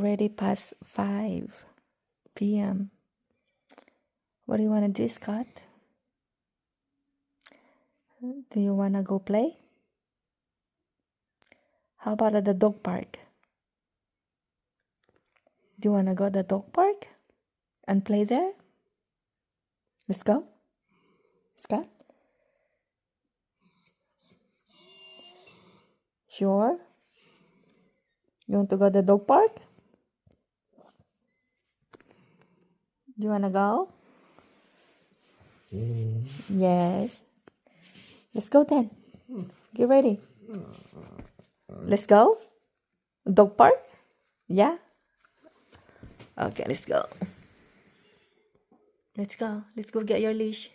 Already past 5 p.m. What do you want to do, Scott? Do you want to go play? How about at the dog park? Do you want to go to the dog park and play there? Let's go. Scott? Sure? You want to go to the dog park? Do you want to go? Yes. Let's go then. Get ready. Let's go. Dog park? Yeah? Okay, let's go. Let's go. Let's go get your leash.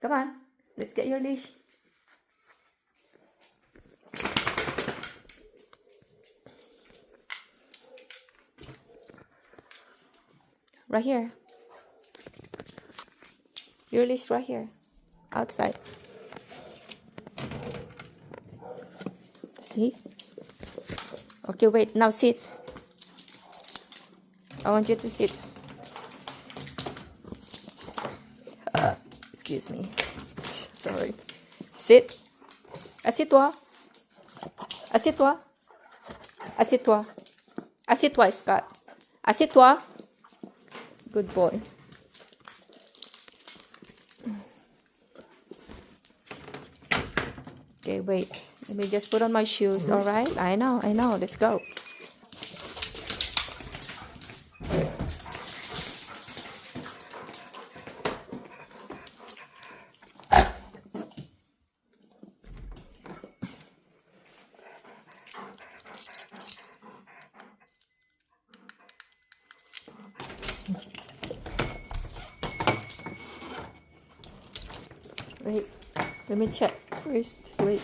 Come on. Let's get your leash. Right here. Your leash right here. Outside. See? Okay, wait. Now sit. I want you to sit. Excuse me. Sorry. Sit. Assieds-toi. Assieds-toi. Assieds-toi. Assieds-toi, Scott. Assieds-toi. Good boy. Okay, wait. Let me just put on my shoes, all right? I know. Let's go. Wait, let me check first. Wait.